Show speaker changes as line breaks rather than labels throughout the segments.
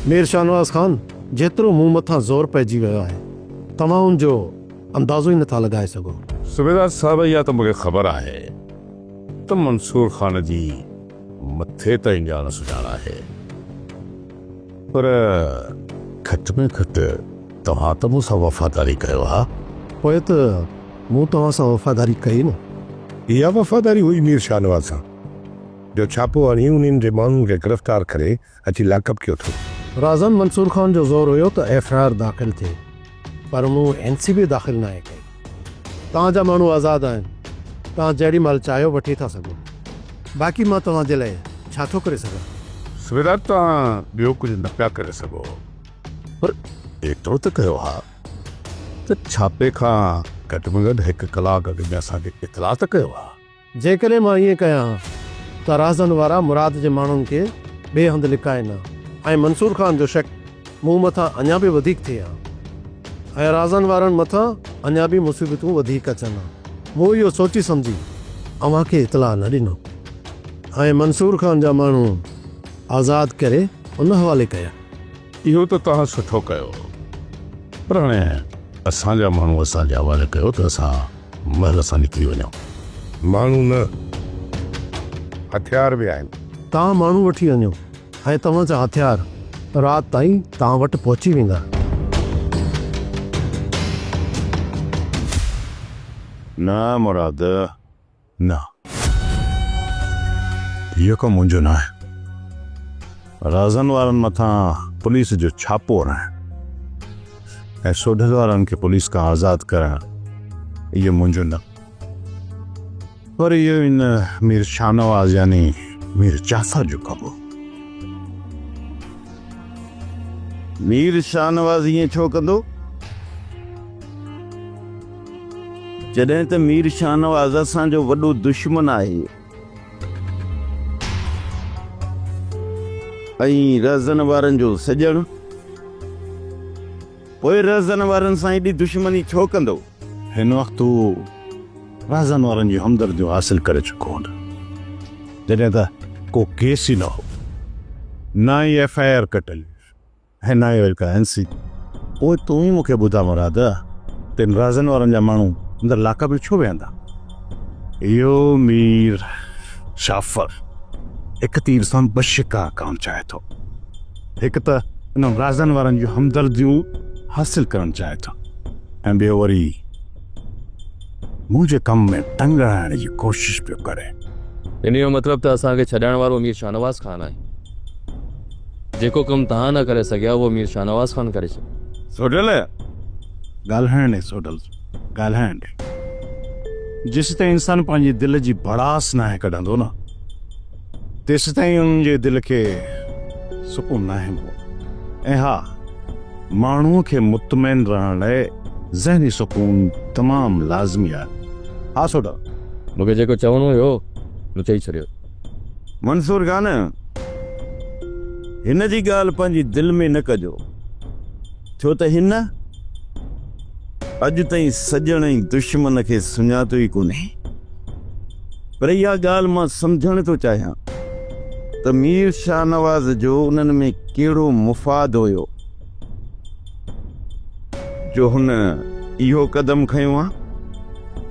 मीर शाहनवाज़ खान जेतिरो मूं मथां ज़ोर पइजी वियो आहे तव्हां उनजो अंदाज़ो ई नथा लॻाए सघो।
सूबेदार साहब इहा त मूंखे ख़बर आहे त मंसूर खान जी मथे ताईं ॼाण सुञाण आहे, पर घटि में घटि तव्हां त मूंसां वफ़ादारी कयो हा।
पोइ त मूं तव्हां सां वफ़ादारी कई न।
इहा वफ़ादारी हुई मीर शाहनवाज़ सां जो छापो हणी उन्हनि जे माण्हुनि खे गिरफ़्तार करे अची लाकअप कयो अथो।
राज़न मंसूर खान जो ज़ोर हुयो त FIR दाख़िल थिए, पर मूं NCB दाख़िल न आहे कई। तव्हांजा माण्हू आज़ादु आहिनि, तव्हां जेॾी महिल चाहियो वठी था सघो। बाक़ी मां तव्हांजे लाइ छा थो करे सघां?
सूबेदार तव्हां ॿियो कुझु न पिया करे सघो, पर एतिरो त कयो हा त छापे खां घटि में घटि 1 कलाक अॻु में असांखे इतला त कयो हा।
जेकॾहिं मां ईअं कयां त राज़न वारा मुराद जे माण्हुनि खे ॿिए हंधि लिकाए न, ऐं मंसूर खान जो शक मूं मथां अञा बि वधीक थिए हा, ऐं राज़न वारनि मथां अञा बि मुसीबतूं वधीक अचनि हा। मूं इहो सोची सम्झी अव्हांखे इतला न ॾिनो ऐं मंसूर खान जा माण्हू आज़ादु करे उन हवाले कया।
इहो त तव्हां सुठो कयो, पर हाणे असांजा माण्हू असांजे हवाले कयो त असां महल सां निकिरी वञूं।
माण्हू न, हथियार बि आहिनि।
तव्हां माण्हू वठी वञो ऐं तव्हांजा हथियार राति ताईं तव्हां वटि पहुची वेंदा।
न मुराद न, इहो कमु मुंहिंजो न आहे। राज़न वारनि मथां पुलिस जो छापो हणाइण ऐं सोढल वारनि खे पुलिस खां आज़ादु करणु इहो मुंहिंजो न, पर इहो इन मीर शाहनवाज़ यानी मीर जाफ़र जो कमु।
मीर शाहनवाज़ ईअं छो कंदो जॾहिं त मीर शाहनवाज़ असांजो वॾो दुश्मन आहे ऐं रज़न वारनि जो सॼण? पोइ रज़न वारनि सां एॾी दुश्मनी छो कंदो?
हिन वक़्तु राज़न वारनि जी हमदर्दियूं हासिल करे चुको हो, जॾहिं त को केस ई न हो, न ई FIR कटल ऐं न ई का NC। पोइ तूं ई मूंखे ॿुधा मुराद, तिन राज़न वारनि जा माण्हू अंदरि लाकअप में छो वेहंदा? इहो मीर जाफ़र हिकु तीर सां ॿ शिकार करणु चाहे थो। हिकु त इन राज़न वारनि जूं हमदर्दियूं हासिल करणु चाहे थो, ऐं ॿियो वरी मुंहिंजे कम में टंग हणाइण जी कोशिशि पियो करे।
इन जो मतिलबु त असांखे छॾाइण वारो मीर शाहनवाज़ खान आहे। जेको कमु तव्हां न करे सघिया उहो मीर शाहनवाज़ खान करे छॾियो।
सोढल
ॻाल्हाइण ॾे सोढल, ॻाल्हाइण ॾे। जेसि ताईं इंसानु पंहिंजी दिलि जी भड़ास न कढंदो न, तेसि ताईं उन जे दिलि खे सुकून न हूंदो। ऐं हा, माण्हूअ खे मुतमइन रहण लाइ ज़हनी सुकून तमामु लाज़मी आहे। हा सोढा,
मूंखे जेको चवणो हुयो मूं चई छॾियो।
मंसूर खान, हिन जी ॻाल्हि पंहिंजी दिलि में न कजो, छो त हिन अॼु ताईं सॼण ऐं दुश्मन खे सुञातो ई कोन्हे। पर इहा ॻाल्हि मां सम्झणु थो चाहियां त मीर शाहनवाज़ जो उन्हनि में कहिड़ो मुफ़ाद हुयो जो हुन इहो क़दम खयो आहे।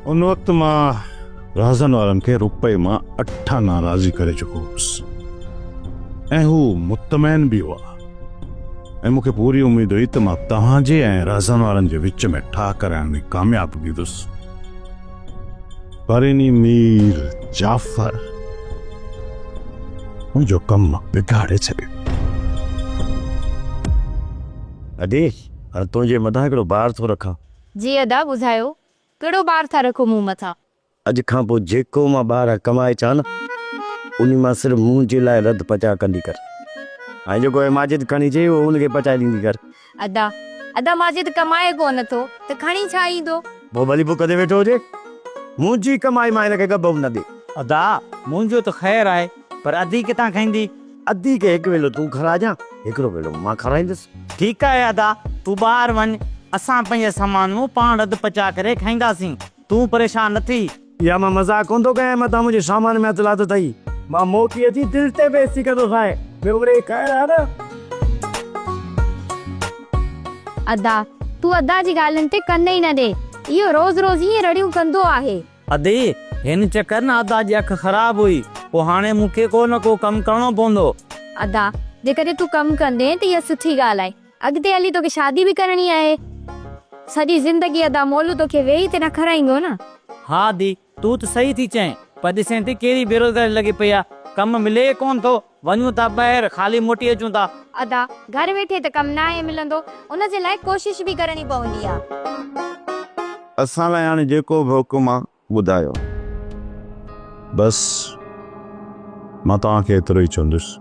उन वक़्तु मां राज़न वारनि खे रुपए मां 8 आना राज़ी करे चुको हुउसि, ऐं हू मुतमैन बि हुआ, ऐं मूंखे पूरी उमेद हुई त मां तव्हांजे ऐं राज़न वारनि जे विच में ठाह कराइण में कामयाबु थींदुसि। पर इन मीर जाफ़र मुंहिंजो कमु बिगाड़े छॾियो।
अॾे हाणे तुंहिंजे मथां हिकिड़ो बार थो रखां।
जी अदा, ॿुधायो कहिड़ो बार था रखो मूं मथां?
अॼु खां पोइ जेको मां ॿार कमाए चा न, उन मां सिर्फ़ु मुंहिंजे लाइ रद पचा कंदी कर, ऐं जेको आहे माजिद खणी चई उहो उनखे पचाए ॾींदी कर।
अदा अदा माजिद कमाए कोन थो त खणी छा ईंदो?
पोइ भली पोइ कॾहिं वेठो हुजे, मुंहिंजी कमाई मां हिनखे गबो न ॾे।
अदा मुंहिंजो त ख़ैर आहे, पर अधी किथां खाईंदी?
अधी के हिकु वेलो तूं खाराइजां, हिकिड़ो वेलो मां खाराईंदुसि।
ठीकु आहे अदा, तूं ॿाहिरि वञ, असां पंहिंजे सामानूं पाण रद पचा करे खाईंदासीं, तूं परेशान न थी।
या मां मज़ाक कोन थो कयां, मथां मुंहिंजे सामान में हथु लाथो अथई। मां मोटी अची दिलि ते बेइज़ती कंदो सां, ॿियो वरी ख़ैर आहे न।
अदा तू अदा जी ॻाल्हियुनि ते कन ई न ॾे, इहो रोज़ रोज़ हीअं रड़ियूं कंदो आहे।
अदे हिन चक्कर न अदा जी अख ख़राब हुई, पोइ हाणे मूंखे को न को कमु करणो पवंदो।
अदा जेकॾहिं तू कमु कंदे त इहा सुठी ॻाल्हि आहे, अॻिते हली तोखे शादी बि करणी आहे, सॼी ज़िंदगी अदा मोलू तोखे वेही ते न खाराईंदो न।
हा दी तू त सही थी चएं, पर ॾिसें थी कहिड़ी बेरोज़गारी लॻी पई आहे, कमु मिले कोन थो, वञूं था ॿाहिरि खाली मोटी अचूं था।
अदा घर वेठे त कमु न आहे मिलंदो, उन जे लाइ कोशिश बि करणी पवंदी आहे।
असां लाइ हाणे जेको बि हुकुम आहे ॿुधायो।
बसि मां तव्हांखे एतिरो ई चवंदुसि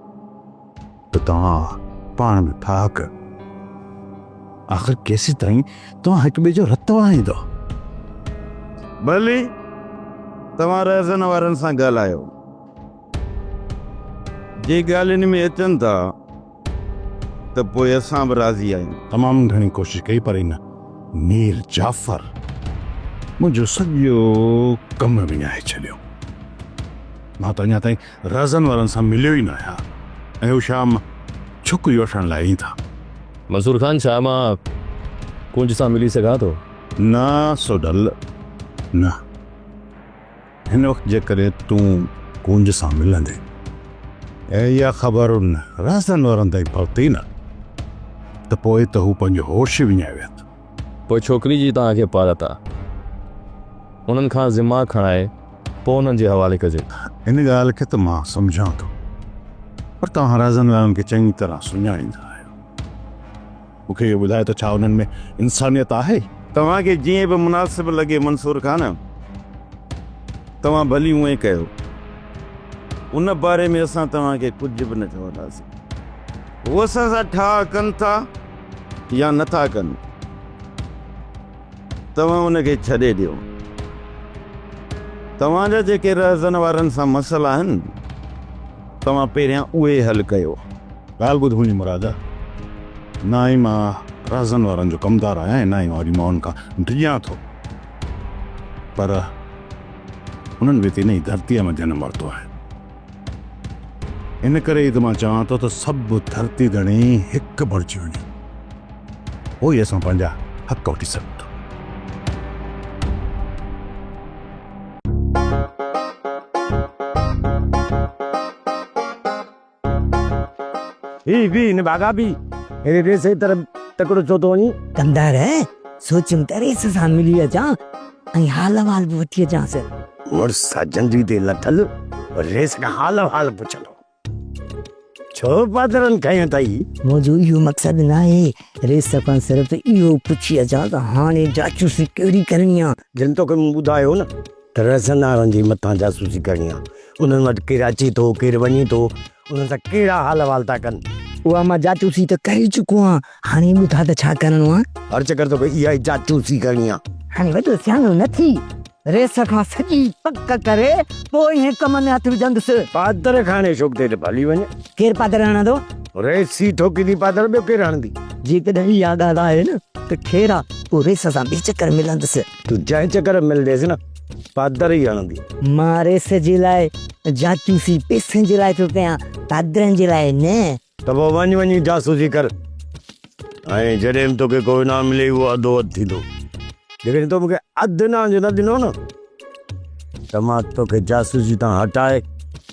त तव्हां पाण में फ़ाक़ आख़िर केसि ताईं तव्हां हिक ॿिए जो रत वाहींदो।
भली तव्हां रहज़न वारनि सां ॻाल्हायो, जे ॻाल्हियुनि में अचनि था त पोइ असां बि राज़ी आहियूं।
तमामु घणी कोशिशि कई पर न मीर जाफ़र मुंहिंजो सॼो कमु विञाए छॾियो। मां त अञा ताईं रहज़न वारनि सां मिलियो ई न आहियां ऐं हू शाम छोकिरी वठण लाइ ईंदा।
मंसूर खान, छा मां कुंज सां मिली सघां थो?
न सोडल न, हिन वक़्तु जेकॾहिं तूं कुंज सां मिलंदे ऐं इहा ख़बर उन रहज़न वारनि ताईं पहुती न त पोइ त हू पंहिंजो होश विञाए विया।
पोइ छोकिरी जी तव्हांखे पारत आहे, उन्हनि खां ज़िम्मा खणाए पोइ उन्हनि जे हवाले कजे।
हिन ॻाल्हि खे त मां सम्झां थो, पर तव्हां रहज़न वारनि खे चङी तरह सुञाणींदा आहियो। मूंखे इहो ॿुधाए त छा उन्हनि में इंसानियत आहे?
तव्हांखे जीअं बि मुनासिब लॻे मंसूर खान, तव्हां भली उएं कयो, उन बारे में असां तव्हांखे कुझु बि न चवंदासीं। उहो असां सां ठाह कनि था या नथा कनि, तव्हां उनखे छॾे ॾियो। तव्हांजा जेके रहज़न वारनि सां मसइला आहिनि, तव्हां पहिरियां उहे हल कयो।
ॻाल्हि ॿुध मुंहिंजी मुराद, ना ई मां रहज़न वारनि जो कमदार आहियां ऐं ना ई वरी मां उन्हनि खां डिॼां थो, पर उन्हनि बि त इन ई धरतीअ में जनमु वरितो आहे। इन करे ई त मां चवां थो त सभु धरती धणी हिकु बणिजी वञे, पोइ असां पंहिंजा हक़ वठी सघूं था।
ही न भागा भी हेरे रे से तरफ तकड़ो छो तो वञी।
कंदार है सोचूं त रेस सां मिली अचां ऐं हाल वाल बि वठी अचांसि।
और साजन दे लथल रेस का हाल पुछलो छो पादरन कयो तई।
मुंहिंजो इहो मक़सदु न आहे रेस खां सिर्फ़ इहो पुछी अचां त हाणे जासूसी कहिड़ी करणी आहे।
जिन तो के ॿुधायो न त रहज़न वारनि जी मथां जासूसी करणी आहे, उन्हनि वटि केरु अचे थो केरु वञे थो, उन्हनि सां कहिड़ा हाल वाल था कनि।
उहा मां जासूसी त करे चुको आहियां, हाणे ॿुधा त छा करणो आहे।
हर चकर तो इहा ई जासूसी करणी आहे।
हाणे वॾो सियाणो न थी, रेस खां सॼी पक करे पोइ हिन कम में हथ विझंदुसि।
पादर खाने शौक़ ते भली वञे।
केरु पादर हणंदो?
रेस सी ठोकी थी पादर ॿियो केरु हणंदी।
जेकॾहिं इहा ॻाल्हि आहे न त ख़ैरु आहे, पोइ रेस सां ॿी चकर मिलंदुसि।
तूं जंहिं चकर मिलंदेसि न पादर ई हणंदी।
मां रेस जे लाइ जासूसी पैसनि जे लाइ थो कयां, पादरनि जे लाइ न।
त पोइ वञी जासूसी कर, ऐं जॾहिं बि तोखे को इनाम मिले उहो अधो अधु थींदो। जेकॾहिं तो मूंखे अधु इनाम जो न ॾिनो न त मां तोखे जासूसी तां हटाए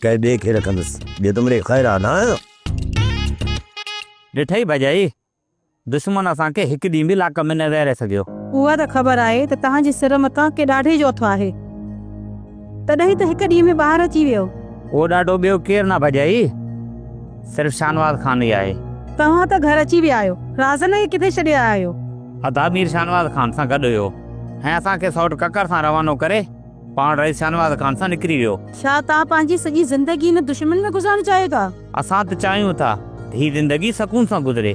कंहिं ॿिए खे रखंदुसि। ॿियो त मुंहिंजे ख़ैरु आहे न।
ॾिठई भॼाई, दुश्मन असांखे हिकु ॾींहुं बि लाक में न रहे सघियो।
उहा त ख़बर आहे त तव्हांजे सिर मथां के ॾाढे जो अथो आहे, तॾहिं त हिकु ॾींहं में ॿाहिरि अची वियो।
उहो ॾाढो ॿियो केरु न भॼाई, सिर्फ़ु शानवाज़ खान ई आहे।
तव्हां त घर अची विया आहियो, राज़न खे किथे छॾे आया आहियो?
अदा मीर शानवाज़ खान सां गॾु हुयो ऐं असांखे सौट ककर सां रवानो करे पाण रईस शानवाज़ खान सां निकिरी वियो।
छा तव्हां पंहिंजी सॼी ज़िंदगी हिन दुश्मन में गुज़ारणु चाहियो था?
असां त चाहियूं था त हीअ ज़िंदगी सुकून सां गुज़रे,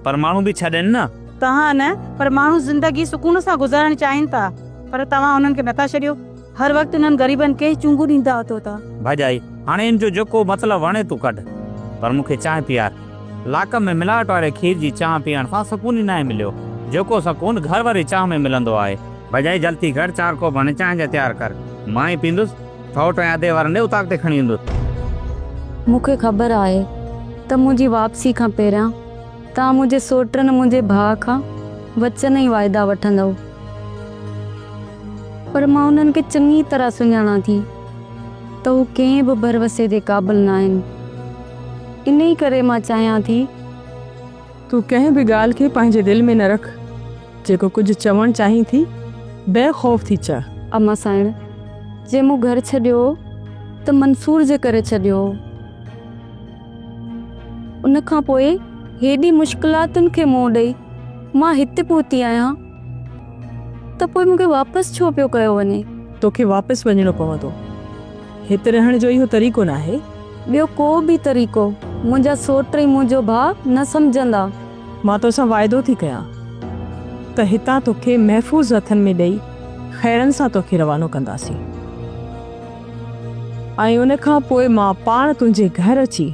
पर माण्हू बि छॾनि न।
तव्हां न, पर माण्हू ज़िंदगी सुकून सां गुज़ारणु चाहिनि था, पर तव्हां उन्हनि खे नथा छॾियो। हर वक़्तु उन्हनि ग़रीबनि खे चूंगू ॾींदा अथो था।
भॼाई हाणे इन जो जेको मतिलबु वणे तूं कढ, पर मूंखे चांहि पीआर। लाक में मिलावट वारे खीर जी चांहि पीअण सां सुकून ई न मिलियो, जेको सुकून घर वारी चांहि में मिलंदो आहे। भॼाई जल्दी कर, 4 कोप हाणे चांहि जा तयारु कर, मां ई पींदुसि, सौट ऐं अधे वारनि ॾे उतां ते खणी ईंदुसि।
मूंखे ख़बर आहे त मुंहिंजी वापसी खां पहिरियां तव्हां मुंहिंजे सोटनि मुंहिंजे भाउ खां वचन ई वाइदा वठंदव, पर मां उन्हनि खे चङी तरह सुञाणा थी त हू कंहिं बि भरवसे जे क़ाबिल न आहिनि। इन ई करे मां चाहियां थी
तूं कंहिं बि ॻाल्हि खे पंहिंजे दिलि में न रख। जेको कुझु चवणु चाहीं थी बेखौफ़ थी चए।
अम्मा साइण, जे मूं घर छॾियो त मंसूर जे करे छॾियो। उन खां पोइ हेॾी मुश्किलातुनि खे मुंहुं ॾेई मां हिते पहुती आहियां, त पोइ मूंखे वापसि छो पियो कयो वञे?
तोखे वापसि वञिणो पवंदो। हिते रहण जो इहो तरीक़ो न आहे।
ॿियो को बि तरीक़ो मुंहिंजा सोट ऐं मुंहिंजो भाउ न सम्झंदा।
मां तोसां वाइदो थी कयां त हितां तोखे महफ़ूज़ हथनि में ॾेई ख़ैरनि सां तोखे रवानो कंदासीं, ऐं उन खां पोइ मां पाण तुंहिंजे घर अची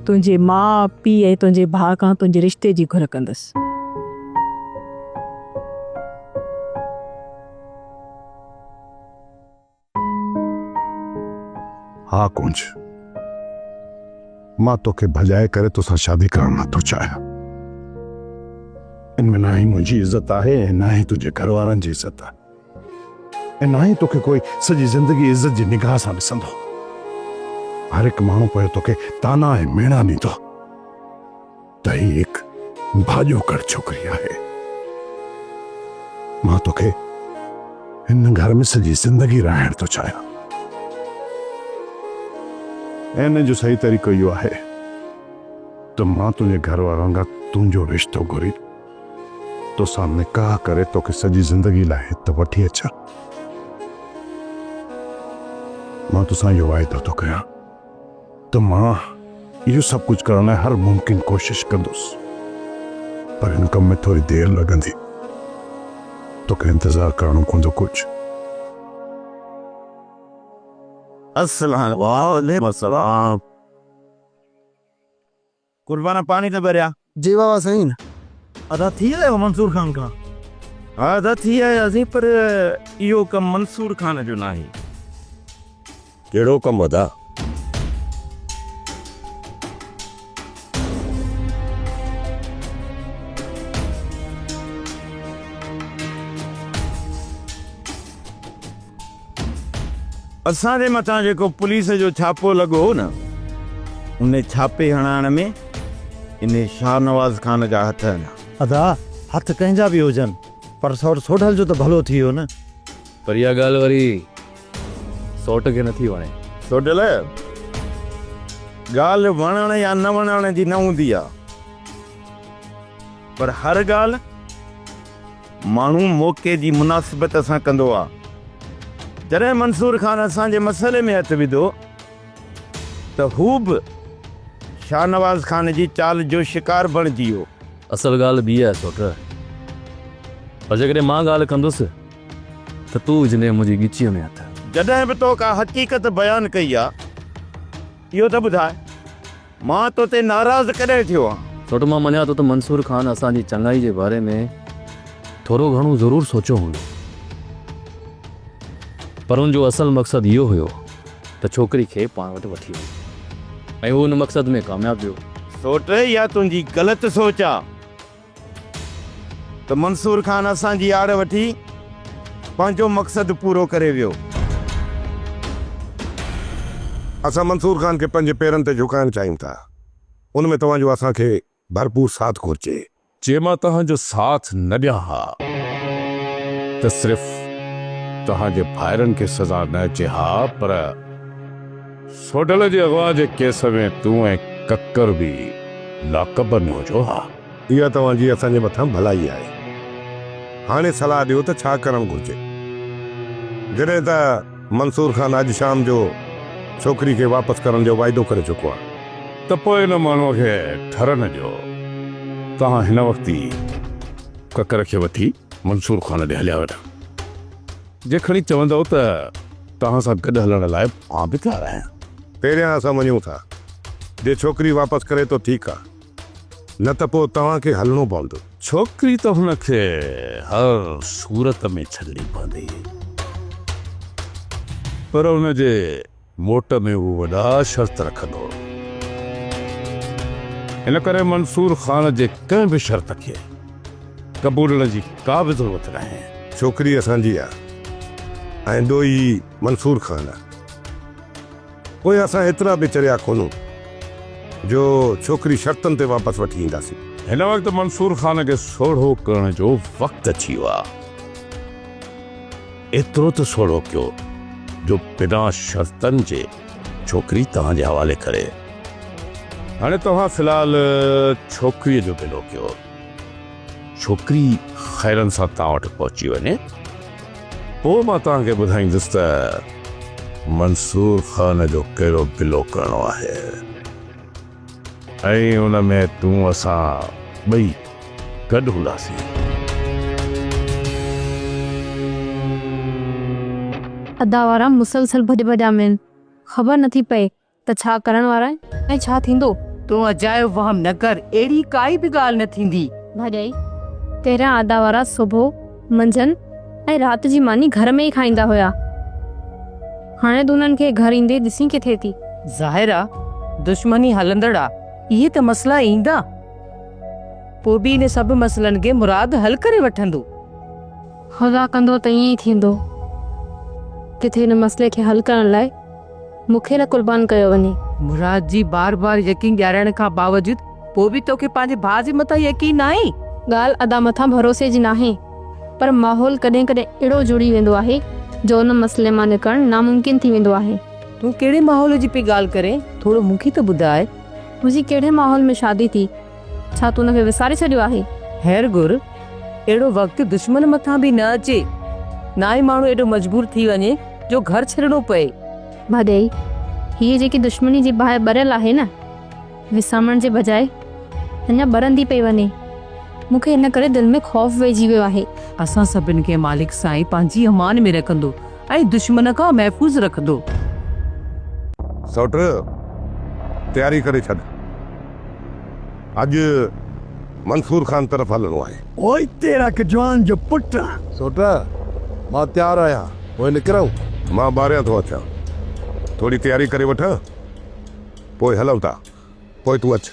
तुंहिंजे माउ पीउ ऐं तुंहिंजे भाउ खां तुंहिंजे रिश्ते जी घुर कंदसि।
हाँ कुंज, मां तोखे भॼाए करे तोसां शादी करणु नथो चाहियां। इनमें ना ही मुंहिंजी इज़त आहे ऐं ना ही तुंहिंजे घर वारनि जी इज़त आहे, ऐं ना ही तोखे कोई सॼी ज़िंदगी इज़त जी निगाह सां ॾिसंदो। हर हिकु माण्हू पोइ तोखे ताना ऐं मेणा ॾींदो त ही हिकु भाॼो कर छोकिरी आहे। मां तोखे हिन घर में सॼी ज़िंदगी रहण थो चाहियां, ऐं इन जो सही तरीक़ो इहो आहे त मां तुंहिंजे घर वारनि खां तुंहिंजो रिश्तो घुरी तोसां निकाह करे तोखे सॼी ज़िंदगी लाइ हिते वठी अचां। मां तोसां इहो वाइदो थो कयां त मां इहो सभु कुझु करण लाइ हर मुमकिन कोशिश कंदुसि, पर हिन कम में थोरी देरि लॻंदी। तोखे इंतज़ारु करणो पवंदो कुझु।
अस्सलाम वालेकुम। कुर्बाना पानी तो भरिया?
जी बाबा सही न।
अदा थी आयो मंसूर खान का? हाँ अदा थी आयासीं, पर इहो कम मंसूर खान जो ना आहे।
कहिड़ो कमु अदा?
असांजे मथां जेको पुलिस जो छापो लॻो न, उन छापे हणाइण में इन शाहनवाज़ खान जा हथ आहिनि।
अदा हथ कंहिंजा बि हुजनि, पर सोढल जो त भलो थी वियो न।
पर इहा ॻाल्हि वरी सौट खे नथी वणे।
सोढल ॻाल्हि वणण या न वणण जी न हूंदी आहे, पर हर ॻाल्हि माण्हू मौक़े जी मुनासिबत सां कंदो आहे। जॾहिं मंसूर खान असांजे मसइले में हथ विधो त हू बि शाहनवाज़ खान जी चाल जो शिकार बणिजी वियो।
असल ॻाल्हि ॿी आहे सौट, पर जेकॾहिं मां ॻाल्हि कंदुसि त तूं विझंदे मुंहिंजी ॻिचीअ में हथ।
जॾहिं बि तो का हक़ीक़त बयानु कई आहे, इहो त ॿुधाए मां तो ते नाराज़ कॾहिं थियो आहे?
सौट मां मञा थो त मंसूर खान असांजी चङाई जे बारे में थोरो घणो ज़रूरु सोचियो हूंदो, पर हुन जो असल मक़सदु इहो हुयो त छोकिरी खे पाण वटि वठी वञे, ऐं हू हुन मक़सद में कामयाबु थियो।
सोट या तुंहिंजी ग़लति सोच आहे त मंसूर खान असांजी आड़ वठी पंहिंजो मक़सदु पूरो करे वियो।
असां मंसूर खान खे पंहिंजे पेरनि ते झुकाइण चाहियूं था, उन में तव्हांजो असांखे भरपूर साथ घुरिजे।
जे मां तव्हांजो साथ न ॾियां हा त सिर्फ़ तव्हांजे भाइरनि खे सज़ा न अचे हा, पर सोढल जे अगवा जे केस में तूं ऐं कक्कर बि लाकब न हुजो हा।
इहा तव्हांजी असांजे मथां भलाई आहे। हाणे सलाह ॾियो त छा करणु घुरिजे। जॾहिं त मंसूर खान अॼु शाम जो छोकिरी खे वापसि करण जो वाइदो करे चुको आहे,
त पोइ हिन माण्हूअ खे ठरन ॾियो। तव्हां हिन वक़्तु ई ककर खे वठी मंसूर खान ॾे हलिया वञो। जे खणी चवंदव त तव्हां सां गॾु हलण लाइ मां बि तयारु आहियां।
पहिरियां असां वञूं था, जे छोकिरी वापसि करे तो ठीकु आहे, न त पोइ तव्हांखे हलणो पवंदो।
छोकिरी त हुनखे हर सूरत में छॾणी पवंदी, पर हुनजे मोट में हू वॾा शर्त रखंदो। इन करे मंसूर खान जे कंहिं बि शर्त खे कबूलण जी का बि ज़रूरत न आहे।
छोकिरी असांजी आहे ऐं ॾोही मंसूर ख़ान आहे। पोइ असां एतिरा बि चरिया कोन्हूं जो छोकिरी शर्तनि ते वापसि वठी ईंदासीं।
हिन वक़्तु मंसूर ख़ान खे सोढ़ो करण जो वक़्तु अची वियो आहे। एतिरो त सोढ़ो कयो जो बिना शर्तनि जे छोकिरी तव्हांजे हवाले करे। हाणे तव्हां फ़िलहाल छोकिरीअ जो बिलो कयो। छोकिरी ख़ैरनि सां तव्हां वटि पहुची वञे पोइ मां तव्हांखे ॿुधाईंदुसि त मंसूर ख़ान जो कहिड़ो बिलो करणो आहे ऐं उन में तूं असां ॿई गॾु हूंदासीं।
अदा वारा मुसलसल भॼ भॼा में ख़बर नथी पए त छा करण वारा आहिनि ऐं छा थींदो।
तूं अजायो वहम न कर, अहिड़ी काई बि ॻाल्हि न थींदी।
भाॼाई पहिरियां अदा वारा सुबुह मंझंदि ऐं राति जी मानी घर में ई खाईंदा हुया। हाणे त उन्हनि खे घर ईंदे ॾिसी किथे थी।
ज़ाहिर आहे दुश्मनी हलंदड़ आहे, इहे त मसला ईंदा पोइ बि इन सभु मसलनि खे मुराद हल करे वठंदो।
ख़ुदा कंदो त ईअं ई थींदो। किथे हिन मसइले खे हल करण लाइ मूंखे न क़ुर्बान कयो वञे।
मुराद जी बार बार यकीन ॾियारण खां बावजूद पोइ बि तोखे पंहिंजे भाउ जे मथां यकीन आहे।
ॻाल्हि अदा मथां भरोसे जी नाहे, पर माहौल कॾहिं कॾहिं अहिड़ो जुड़ी वेंदो आहे जो उन मसइले मां निकिरणु नामुमकिन थी वेंदो आहे।
तूं कहिड़े माहौल जी पई ॻाल्हि करे, थोरो मूंखे त ॿुधाए।
तुंहिंजी कहिड़े माहौल में शादी थी? छा तूं हुनखे विसारे छॾियो आहे?
ख़ैर गुर, अहिड़ो वक़्तु दुश्मन मथां बि न अचे, ना ई माण्हू एॾो मजबूर थी वञे जो घर छॾणो पए।
भाॼाई हीअ जेकी दुश्मनी जी बाहि ॿरियल आहे न, विसामण जे बजाए अञा ॿरंदी पई वञे। मूंखे हिन करे दिलि में ख़ौफ़ वेझी वियो आहे।
असां सभिनि खे मालिक साईं पंहिंजी अमान में रखंदो ऐं दुश्मन खां महफ़ूज़ रखंदो।
सौट तयारी करे छॾ, अॼु मंसूर ख़ान तरफ़ हलणो आहे।
ओए तेरा के जवान जो पुट। सोट मां तयारु आहियां, पोइ निकिरूं।
मां ॿाहिरियां थो अचां, थोरी तयारी करे वठ, पोइ हलूं था। पोइ तूं अच।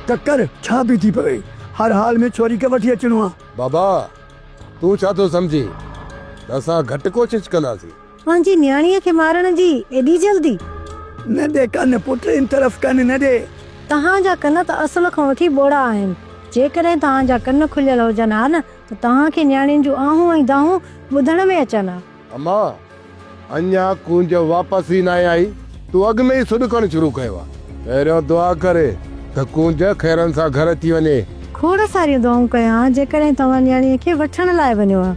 ककर छा बि थी पवे, हर हाल में छोरी खे वठी अचणो आहे। बाबा तूं छा थो सम्झी? असां घटि कोशिशि कंदासीं।
पंहिंजी न्याणीअ खे मारण जी एॾी जल्दी?
न दे कन पुट, इन तरफ़ कन न दे।
तव्हांजा कन त असुल खां वठी बोड़ा आहिनि। जेकॾहिं तव्हांजा कन खुलियल हुजनि हा न त तव्हांखे न्याणियुनि जूं आहूं ऐं दाहूं ॿुधण में अचनि हा।
अम्मा अञा कूंज वापसि ई न आई, तूं अॻु में ई सुॾु करणु शुरू कयो आहे। पहिरियों दुआ करे त कूंज ख़ैरनि सां घर अची वञे।
खोड़ सारियूं दुआऊं कयां जेकॾहिं तव्हां न्याणीअ खे वठण लाइ वञो हा,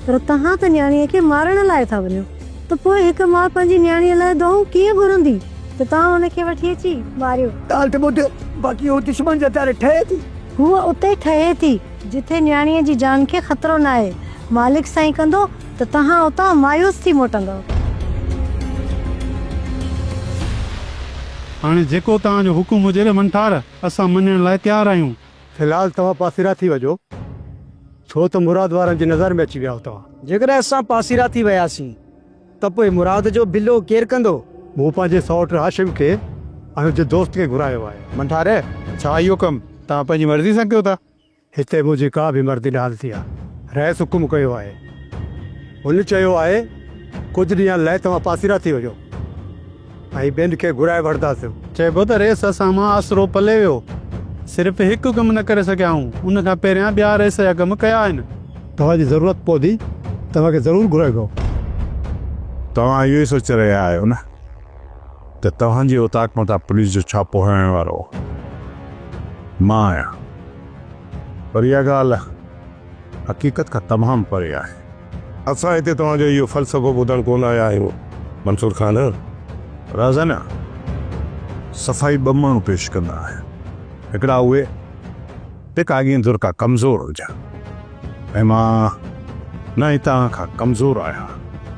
पर तव्हां त न्याणीअ खे मारण लाइ था वञो। त पोइ हिकु माउ पंहिंजी न्याणीअ लाइ दुआऊं कीअं घुरंदी? त तव्हां हुनखे वठी अची मारियो।
ॻाल्हि त ॿुध, बाक़ी उहो दुश्मन जे तारे ठहे थी।
हूअ उते ठहे थी जिथे न्याणीअ जी जान खे ख़तरो न आहे। मालिक साईं कंदो त तव्हां उतां मायूस थी मोटंदव।
हाणे जेको तव्हांजो हुकुम हुजे मंठार, असां मञण लाइ तयारु आहियूं।
फ़िलहाल तव्हां पासीरा थी वञो, छो त मुराद वारनि जी नज़र में अची विया तव्हां।
जेकॾहिं असां पासीरा थी वियासीं त पोइ मुराद जो बिलो केरु कंदो?
मूं पंहिंजे सौट हाशिम खे ऐं मुंहिंजे दोस्त खे घुरायो आहे।
मंठारे छा इहो कमु तव्हां पंहिंजी मर्ज़ी सां कयो था?
हिते मुंहिंजी का बि मर्ज़ी न हलंदी आहे। रहिस हुकुम कयो आहे, हुन चयो आहे कुझु ॾींहं लाइ तव्हां पासीरा थी वञो ऐं ॿियनि खे घुराए वठंदासीं।
चइबो त रेस असां मां आसरो पले वियो, सिर्फ़ु हिकु कमु न करे सघिया आहियूं, उन खां पहिरियां ॿिया रेस जा कम कया आहिनि।
तव्हांजी ज़रूरत पवंदी तव्हांखे ज़रूरु घुराइबो।
तव्हां इहो ई सोचे रहिया आहियो न त तव्हांजी औताक मथां पुलिस जो छापो हणण वारो मां आहियां, पर इहा ॻाल्हि हक़ीक़त खां तमामु परे आहे।
असां हिते तव्हांजो इहो फ़लसफ़ो ॿुधण कोन आया आहियूं मंसूर ख़ान।
राज़ाना सफ़ाई ॿ माण्हू पेश कंदा आहिनि, हिकिड़ा उहे जेका अॻियां दुर खां कमज़ोर हुजनि, ऐं मां न ई तव्हां खां कमज़ोर आहियां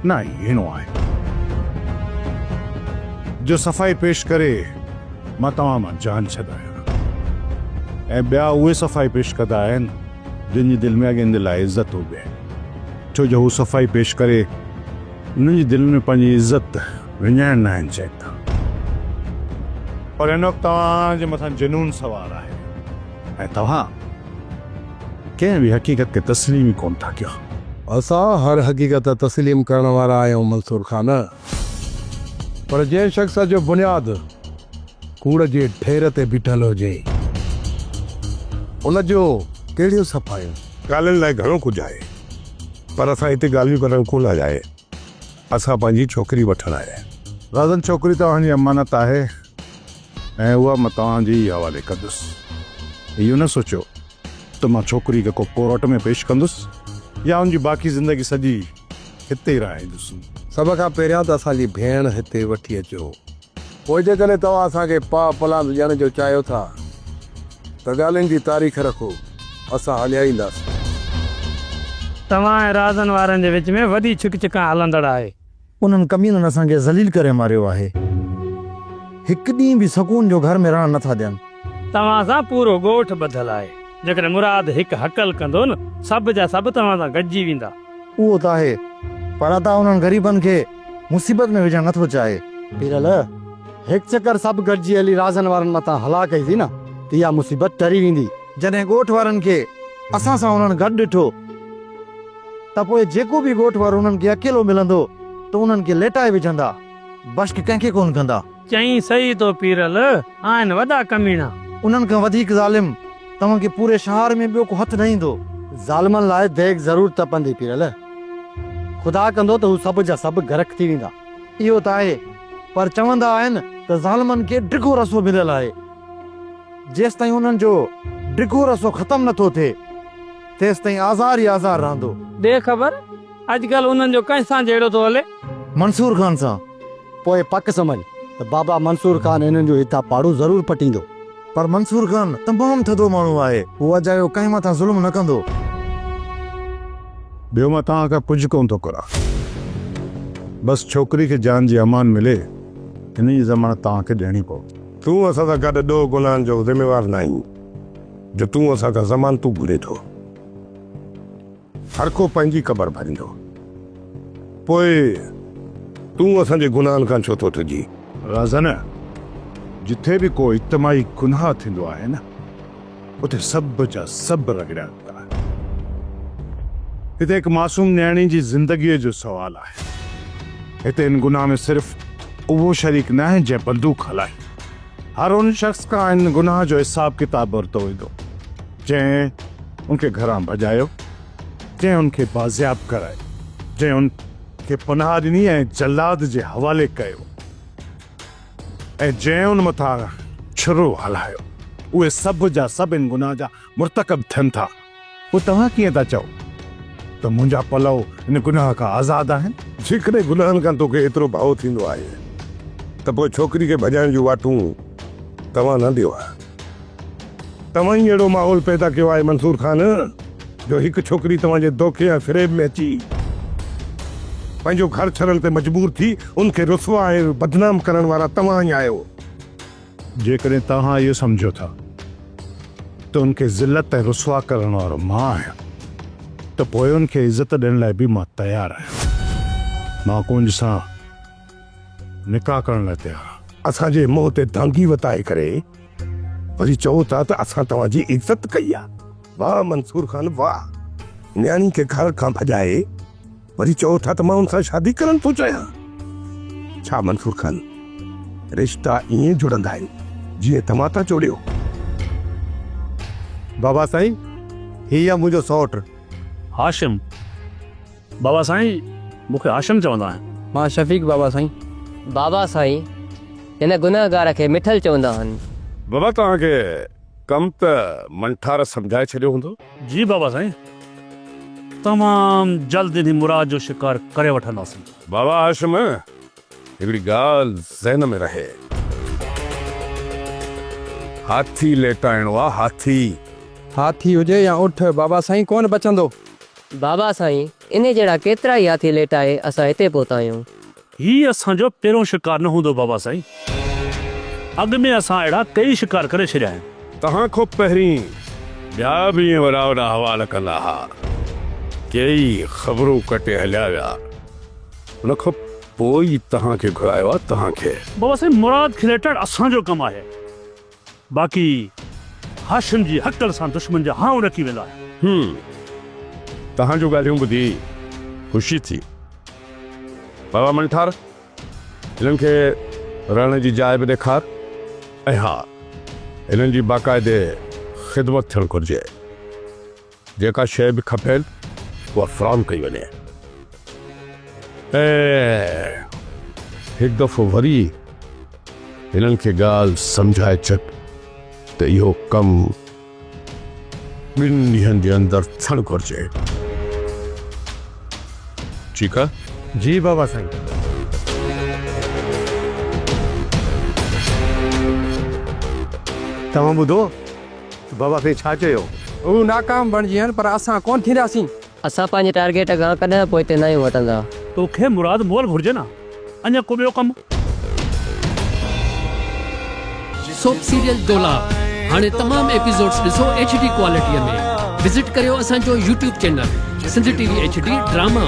न ई हिनो आहे जो सफ़ाई पेश करे मां तव्हां मां जान छॾायां। ऐं ॿिया उहे सफ़ाई पेश कंदा आहिनि जिन जी दिलि में अॻियां लाइ इज़त हुजे, छो जो हू सफ़ाई पेश करे उन्हनि जी दिलि में पंहिंजी इज़त विञाइण न आहिनि चाहींदा। पर हिन वक़्तु तव्हांजे मथां जुनून सवार आहे ऐं तव्हां कंहिं बि हक़ीक़त खे तस्लीम ई कोन था कयो।
असां हर हक़ीक़त तस्लीम करण वारा आहियूं मंसूर खान, पर जंहिं शख़्स जो बुनियाद कूड़ जे ढेर ते बीठल हुजे उन जो कहिड़ियूं सफ़ायूं?
ॻाल्हियुनि लाइ घणो कुझु आहे, पर असां हिते ॻाल्हियूं करण कोन आया आहे। असां पंहिंजी छोकिरी वठण आया आहियूं।
राज़न छोकिरी तव्हांजी अमानत आहे ऐं उहा मां तव्हांजी ई हवाले कंदुसि। इहो न सोचो त मां छोकिरी खे को कोर्ट में पेश कंदुसि या उनजी बाक़ी ज़िंदगी सॼी हिते ई रहाईंदुसि।
सभ खां पहिरियां त असांजी भेण हिते वठी अचो, पोइ जेकॾहिं तव्हां असांखे पा पलांद ॾियण जो चाहियो था त ॻाल्हियुनि जी तारीख़ रखो, असां हलिया ईंदासीं।
तव्हां ऐं राज़न वारनि जे विच में वॾी छिकचिका हलंदड़ आहे।
उन्हनि कमीननि असांखे ज़लील करे मारियो आहे। हिकु ॾींहुं बि सुकून जो घर में रहण नथा ॾियनि।
तव्हां सां पूरो ॻोठ ॿधल आहे। जेकॾहिं मुराद हिकु हकल कंदो न, सभु जा सभु तव्हां सां गॾिजी वेंदा।
उहो त आहे, पर अदा उन्हनि ग़रीबनि खे मुसीबत में विझणु नथो चाहे।
पीरल हिकु चकर सभु गॾिजी हली राज़न वारनि मथां हला कईसीं न त इहा मुसीबत टरी वेंदी।
जॾहिं ॻोठ वारनि खे असां सां उन्हनि गॾु ॾिठो त पोइ जेको बि ॻोठ वारो उन्हनि खे अकेलो मिलंदो त उन्हनि खे लेटाए विझंदा, बश्क कंहिंखे कोन कंदा।
चई सही तो पीरल, आहिनि वॾा कमीना।
उन्हनि खां वधीक ज़ालिम तव्हांखे पूरे शहर में ॿियो को हथु न ईंदो।
ज़ालिमनि लाइ देग ज़रूर तपंदी पीरल, ख़ुदा कंदो त हू सभु जा सभु गरक थी वेंदा।
इहो त आहे, पर चवंदा आहिनि त ज़ालिमनि खे डिघो रसो मिलियल आहे। जेसि ताईं उन्हनि जो डिघो रसो ख़तमु नथो थिए तेसि ताईं आज़ार ई आज़ार रहंदो।
दे ख़बर अॼुकल्ह उन्हनि जो कंहिंसां जहिड़ो थो हले?
मंसूर खान सां।
पोइ पक समझ त बाबा मंसूर खान हिननि जो हितां पाड़ो ज़रूर पटींदो।
पर मंसूर खान तमामु थधो माण्हू आहे, उहो अजायो कंहिं मथां ज़ुल्म न कंदो।
ॿियो मां तव्हां खां कुझु कोन थो करां, बसि छोकिरी खे जान जी अमान मिले हिन जी ज़मानत तव्हांखे ॾियणी पव।
तूं असां सां गॾु ॾोह गुनाहनि जो ज़िम्मेवार न आहीं जो तूं असां खां ज़मानतूं घुरे थो। हर को पंहिंजी क़बर भरींदो, पोइ तूं असांजे गुनाहनि खां छो थो तुंहिंजी?
राज़न, जिथे बि को इज्तमाही गुनाह थींदो आहे न, उते सभु जा सभु रगड़िया वेंदा आहिनि। हिते हिकु मासूम न्याणी जी ज़िंदगीअ जो सुवालु आहे। हिते हिन गुनाह में सिर्फ़ु उहो शरीक न आहे जंहिं बंदूक हलाए। हर उन शख़्स खां हिन गुनाह जो हिसाब किताब वरितो वेंदो जंहिं उनखे घरां भॼायो, जंहिं उनखे बाज़ियाब कराए, जंहिं उनखे पनाह ॾिनी ऐं जल्लाद जे हवाले कयो ऐं जंहिं उन मथां छुरो हलायो। उहे सभु जा सभु इन गुनाह जा मुर्तकब थियनि था। पोइ तव्हां कीअं था चओ त मुंहिंजा पलव इन गुनाह खां आज़ादु आहिनि?
जेकॾहिं गुनाहनि खां तोखे एतिरो भाव थींदो आहे त पोइ छोकिरी खे भॼाइण जूं वाटूं तव्हां न ॾियो आहे। तव्हां ई अहिड़ो माहौल पैदा कयो आहे मंसूर खान जो हिकु छोकिरी तव्हांजे धोखे ऐं फ़रेब में अची पंहिंजो घर छॾण ते मजबूर थी उनखे रुसवा ऐं बदनाम करण वारा तव्हां ई आहियो।
जेकॾहिं तव्हां इहो सम्झो था त उनखे ज़िलत ऐं रुसवा करण वारो मां आहियां त पोइ उनखे इज़त ॾियण लाइ बि मां तयारु आहियां। मां कुंज सां निकाह करण लाइ तयारु आहियां।
असांजे मुंहं ते धांगी वताए करे वरी चओ था त असां तव्हांजी इज़त कई आहे। वाह मंसूर खान वाह, न्याणी खे घर खां भॼाए वरी चओ था त मां उन सां शादी करण थो चाहियां। छा मंसूर खान, रिश्ता ईअं जुड़ंदा आहिनि जीअं तव्हां था जोड़ियो?
बाबा साईं, हीअ मुंहिंजो सौट
हाशिम। बाबा साईं, मूंखे हाशिम चवंदा आहिनि।
मां शफ़ीक बाबा साईं।
बाबा साईं, हिन गुनाहगार खे मिठल चवंदा आहिनि।
बाबा तव्हांखे कम त मंठार सम्झाए छॾियो हूंदो।
जी बाबा साईं, तमामु जल्द इन मुराद जो शिकार करे वठंदासीं।
बाबा हाशिम, हिकिड़ी ॻाल्हि ज़हन में रहे, हाथी लेटाइणो आहे। हाथी
हुजे या उठ, बाबा साईं कोन बचंदो।
बाबा साईं, इन जहिड़ा केतिरा ई हाथी लेटाए असां हिते पहुता आहियूं।
हीउ असांजो पहिरियों शिकार न हूंदो बाबा साईं। अॻु में असां अहिड़ा कई शिकार करे छॾिया आहिनि।
तव्हां खां पहिरीं ॿिया बि ईअं वॾा वॾा हवाला कंदा हुआ, कई ख़बरूं कटे हलिया विया। उन खां पोइ ई तव्हांखे घुरायो आहे। तव्हांखे
बाबा साईं, मुराद खिलेटण असांजो कमु आहे। बाक़ी हाशिम जी हकल सां दुश्मन जा हाउ रखी वेंदा आहिनि।
तव्हांजूं ॻाल्हियूं ॿुधी ख़ुशी थी। बाबा मनठार, हिननि खे रहण जी जाइ बि ॾेखार ऐं हा, हिननि जी बाक़ाइदे ख़िदमत थियणु घुरिजे। जेका शइ बि खपे उहा फ़राहम कई वञे। ऐं हिकु दफ़ो वरी हिननि खे ॻाल्हि सम्झाए चक त इहो कमु 2 ॾींहंनि जे अंदरि थियणु घुरिजे। ठीकु आहे?
जी बाबा साईं। तव्हां ॿुधो बाबा खे छा चयो?
हू नाकाम बणिजी आहिनि पर असां कोन थींदासीं।
असां पंहिंजे टारगेट खां कॾहिं पोइ हिते न ई वठंदा।
तोखे मुराद मोल घुरिजे न, अञा को ॿियो कमु।
सोप सीरियल डोला हाणे तमाम एपिसोड्स ॾिसो HD क्वालिटीअ में। विज़िट करियो असांजो YouTube channel Sindh TV HD drama.